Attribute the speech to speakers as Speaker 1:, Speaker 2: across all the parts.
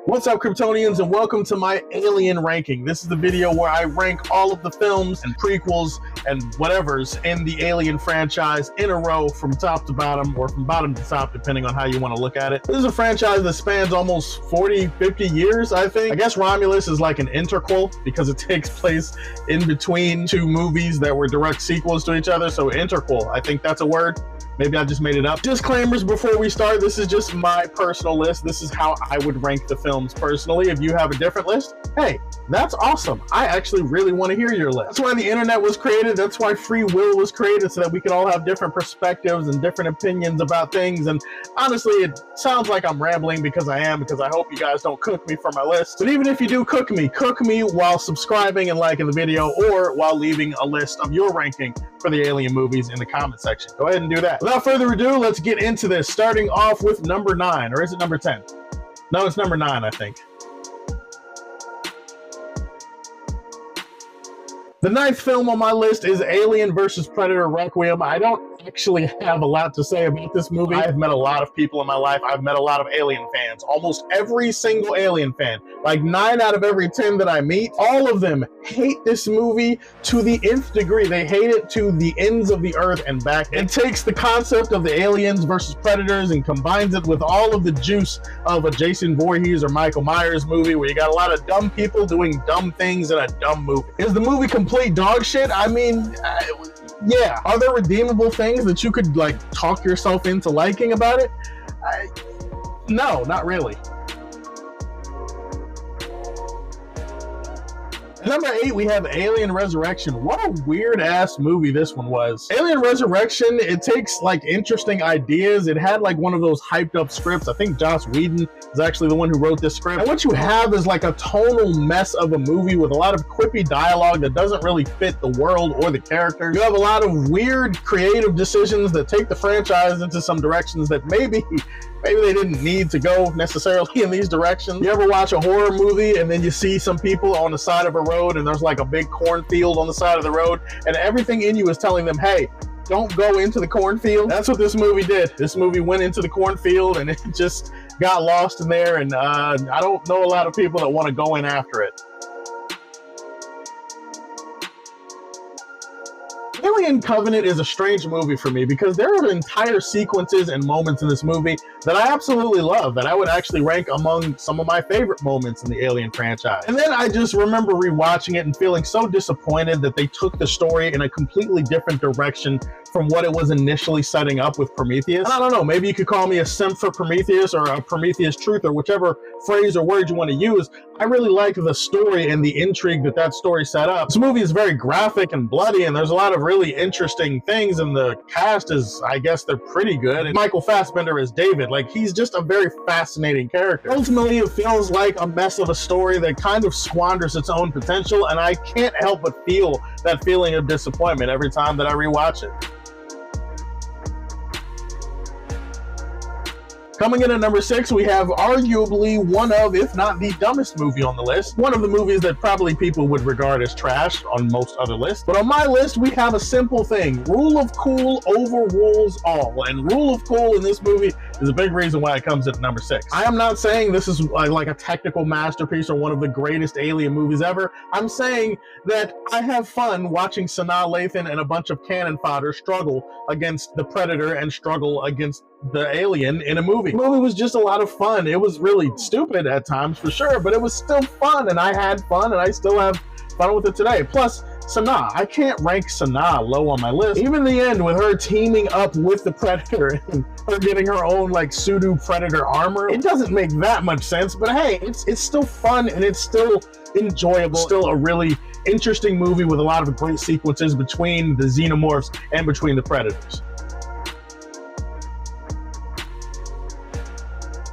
Speaker 1: What's up, Kryptonians, and welcome to my Alien ranking. This is the video where I rank all of the films and prequels and whatevers in the Alien franchise in a row from top to bottom, or from bottom to top, depending on how you want to look at it. This is a franchise that spans almost 40, 50 years, I think. I guess Romulus is like an interquel because it takes place in between two movies that were direct sequels to each other, so interquel, I think that's a word. Maybe I just made it up. Disclaimers before we start, this is just my personal list. This is how I would rank the films personally. If you have a different list, hey, that's awesome. I actually really want to hear your list. That's why the internet was created. That's why free will was created, so that we could all have different perspectives and different opinions about things. And honestly, it sounds like I'm rambling because I am, because I hope you guys don't cook me for my list. But even if you do cook me while subscribing and liking the video, or while leaving a list of your ranking for the Alien movies in the comment section. Go ahead and do that. Without further ado, let's get into this, starting off with number 9, or is it number 10? No, it's number 9, I think. The 9th film on my list is Alien vs. Predator Requiem. I don't actually have a lot to say about this movie. I've met a lot of people in my life. I've met a lot of Alien fans. Almost every single Alien fan, like 9 out of every 10 that I meet, all of them hate this movie to the nth degree. They hate it to the ends of the earth and back. It takes the concept of the aliens versus predators and combines it with all of the juice of a Jason Voorhees or Michael Myers movie, where you got a lot of dumb people doing dumb things in a dumb movie. Is the movie complete dog shit? I mean, yeah. Are there redeemable things that you could like talk yourself into liking about it? No, not really. Number 8, we have Alien Resurrection. What a weird ass movie this one was. Alien Resurrection, it takes like interesting ideas. It had like one of those hyped up scripts. I think Joss Whedon is actually the one who wrote this script. And what you have is like a tonal mess of a movie with a lot of quippy dialogue that doesn't really fit the world or the characters. You have a lot of weird creative decisions that take the franchise into some directions that maybe they didn't need to go necessarily in these directions. You ever watch a horror movie and then you see some people on the side of a road and there's like a big cornfield on the side of the road, and everything in you is telling them, hey, don't go into the cornfield? That's what this movie did. This movie went into the cornfield and it just got lost in there, and I don't know a lot of people that want to go in after it. Alien Covenant is a strange movie for me because there are entire sequences and moments in this movie that I absolutely love, that I would actually rank among some of my favorite moments in the Alien franchise. And then I just remember rewatching it and feeling so disappointed that they took the story in a completely different direction from what it was initially setting up with Prometheus. And I don't know, maybe you could call me a simp for Prometheus, or a Prometheus truth, or whichever phrase or word you want to use. I really like the story and the intrigue that story set up. This movie is very graphic and bloody, and there's a lot of really interesting things, and the cast is, I guess they're pretty good. And Michael Fassbender is David. Like, he's just a very fascinating character. Ultimately, it feels like a mess of a story that kind of squanders its own potential, and I can't help but feel that feeling of disappointment every time that I rewatch it. Coming in at number 6, we have arguably one of, if not the dumbest movie on the list. One of the movies that probably people would regard as trash on most other lists. But on my list, we have a simple thing. Rule of cool overrules all. And rule of cool in this movie is a big reason why it comes at number 6. I am not saying this is like a technical masterpiece or one of the greatest Alien movies ever. I'm saying that I have fun watching Sanaa Lathan and a bunch of cannon fodder struggle against the Predator and struggle against the alien in a movie. The movie was just a lot of fun. It was really stupid at times, for sure, but it was still fun, and I had fun, and I still have fun with it today. Plus, Sanaa, I can't rank Sanaa low on my list. Even the end with her teaming up with the Predator and her getting her own like pseudo Predator armor, it doesn't make that much sense, but hey, it's still fun and it's still enjoyable. Still a really interesting movie with a lot of great sequences between the xenomorphs and between the Predators.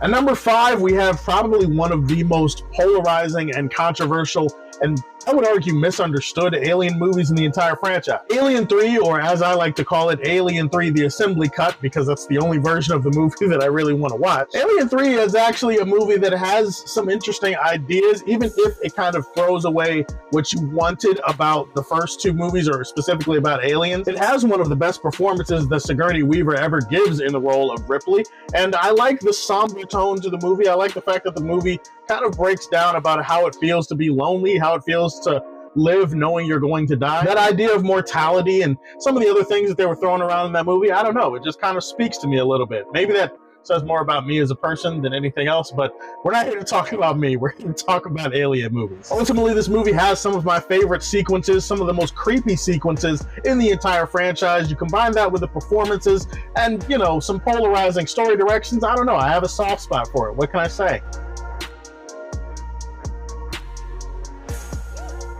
Speaker 1: At number 5, we have probably one of the most polarizing and controversial, and I would argue misunderstood, Alien movies in the entire franchise. Alien 3, or as I like to call it, Alien 3 The Assembly Cut, because that's the only version of the movie that I really want to watch. Alien 3 is actually a movie that has some interesting ideas, even if it kind of throws away what you wanted about the first two movies, or specifically about aliens. It has one of the best performances that Sigourney Weaver ever gives in the role of Ripley, and I like the somber tone to the movie. I like the fact that the movie kind of breaks down about how it feels to be lonely, how it feels to live knowing you're going to die. That idea of mortality and some of the other things that they were throwing around in that movie, I don't know, it just kind of speaks to me a little bit. Maybe that says more about me as a person than anything else, but we're not here to talk about me. We're here to talk about alien movies. Ultimately, this movie has some of my favorite sequences, some of the most creepy sequences in the entire franchise. You combine that with the performances and, you know, some polarizing story directions. I don't know, I have a soft spot for it. What can I say?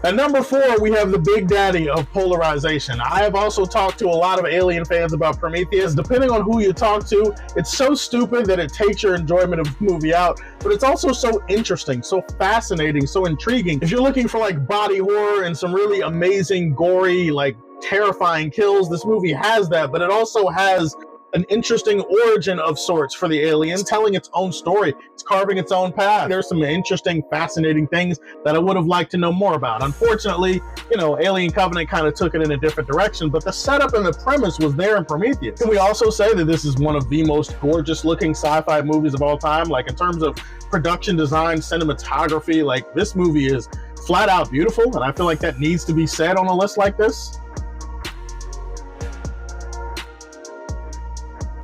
Speaker 1: At number 4, we have the big daddy of polarization. I have also talked to a lot of Alien fans about Prometheus. Depending on who you talk to, it's so stupid that it takes your enjoyment of the movie out, but it's also so interesting, so fascinating, so intriguing. If you're looking for like body horror and some really amazing, gory, like terrifying kills, this movie has that, but it also has an interesting origin of sorts for the aliens, telling its own story. It's carving its own path. There's some interesting, fascinating things that I would have liked to know more about. Unfortunately, you know, Alien Covenant kind of took it in a different direction, but the setup and the premise was there in Prometheus. Can we also say that this is one of the most gorgeous looking sci-fi movies of all time? Like in terms of production design, cinematography, like this movie is flat out beautiful, and I feel like that needs to be said on a list like this.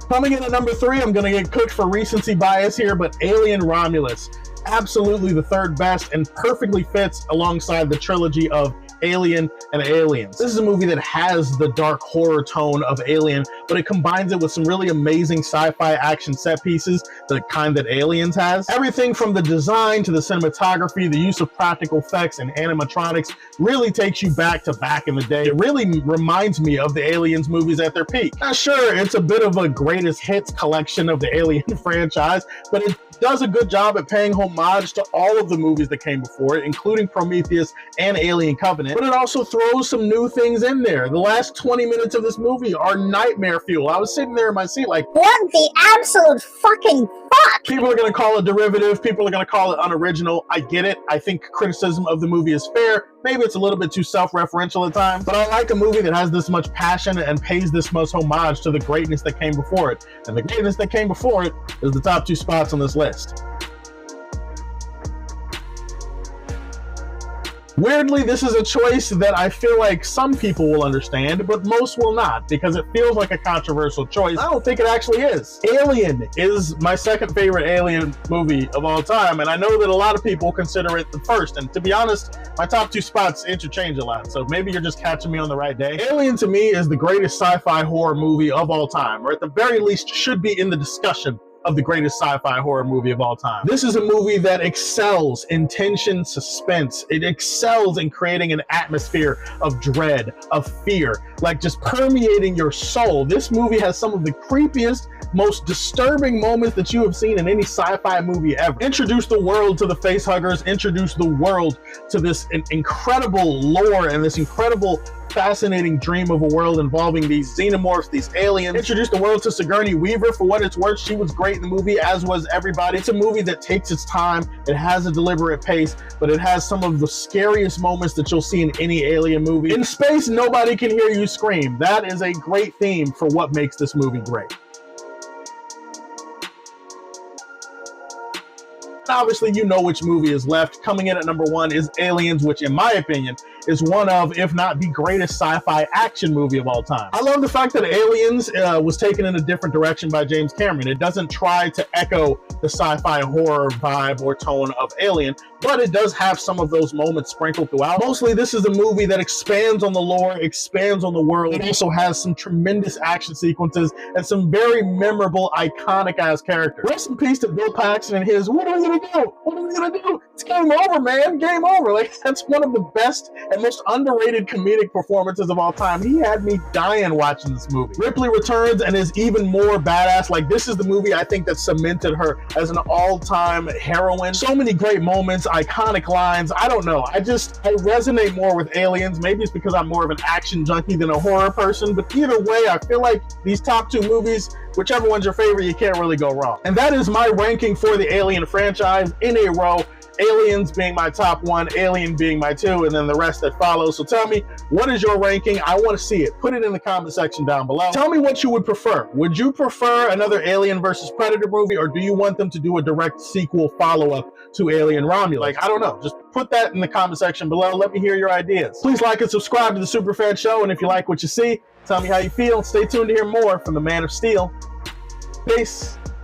Speaker 1: Coming in at number 3, I'm going to get cooked for recency bias here, but Alien Romulus. Absolutely the third best and perfectly fits alongside the trilogy of Alien and Aliens. This is a movie that has the dark horror tone of Alien, but it combines it with some really amazing sci-fi action set pieces, the kind that Aliens has. Everything from the design to the cinematography, the use of practical effects and animatronics really takes you back in the day. It really reminds me of the Aliens movies at their peak. Now sure, it's a bit of a greatest hits collection of the Alien franchise, but it does a good job at paying homage to all of the movies that came before it, including Prometheus and Alien Covenant, but it also throws some new things in there. The last 20 minutes of this movie are nightmare fuel. I was sitting there in my seat like,
Speaker 2: what the absolute fucking fuck?
Speaker 1: People are going to call it derivative. People are going to call it unoriginal. I get it. I think criticism of the movie is fair. Maybe it's a little bit too self-referential at times, but I like a movie that has this much passion and pays this much homage to the greatness that came before it. And the greatness that came before it is the top 2 spots on this list. Weirdly, this is a choice that I feel like some people will understand, but most will not, because it feels like a controversial choice. I don't think it actually is. Alien is my second favorite Alien movie of all time, and I know that a lot of people consider it the first, and to be honest, my top 2 spots interchange a lot, so maybe you're just catching me on the right day. Alien to me is the greatest sci-fi horror movie of all time, or at the very least should be in the discussion of the greatest sci-fi horror movie of all time. This is a movie that excels in tension, suspense. It excels in creating an atmosphere of dread, of fear, like just permeating your soul. This movie has some of the creepiest, most disturbing moments that you have seen in any sci-fi movie ever. Introduce the world to the facehuggers, introduce the world to this incredible lore and this incredible fascinating dream of a world involving these xenomorphs, these aliens. Introduce the world to Sigourney Weaver. For what it's worth, she was great in the movie, as was everybody. It's a movie that takes its time. It has a deliberate pace, but it has some of the scariest moments that you'll see in any Alien movie. In space, nobody can hear you scream. That is a great theme for what makes this movie great. Obviously, you know which movie is left. Coming in at number 1 is Aliens, which in my opinion is one of, if not the greatest sci-fi action movie of all time. I love the fact that Aliens was taken in a different direction by James Cameron. It doesn't try to echo the sci-fi horror vibe or tone of Alien, but it does have some of those moments sprinkled throughout. Mostly, this is a movie that expands on the lore, expands on the world. It also has some tremendous action sequences and some very memorable, iconic-ass characters. Rest in peace to Bill Paxton and his, what are we gonna do? What are we gonna do? It's game over, man. Game over. Like, that's one of the best and most underrated comedic performances of all time. He had me dying watching this movie. Ripley returns and is even more badass. Like, this is the movie I think that cemented her as an all-time heroine. So many great moments, iconic lines. I don't know. I resonate more with Aliens. Maybe it's because I'm more of an action junkie than a horror person, but either way, I feel like these top 2 movies, whichever one's your favorite, you can't really go wrong. And that is my ranking for the Alien franchise in a row. Aliens being my top one, Alien being my two, and then the rest that follow. So tell me, what is your ranking? I want to see it. Put it in the comment section down below. Tell me what you would prefer. Would you prefer another Alien versus Predator movie, or do you want them to do a direct sequel follow-up to Alien Romulus? Like, I don't know. Just put that in the comment section below. Let me hear your ideas. Please like and subscribe to the Superfan Show, and if you like what you see, tell me how you feel. Stay tuned to hear more from the Man of Steel. Peace.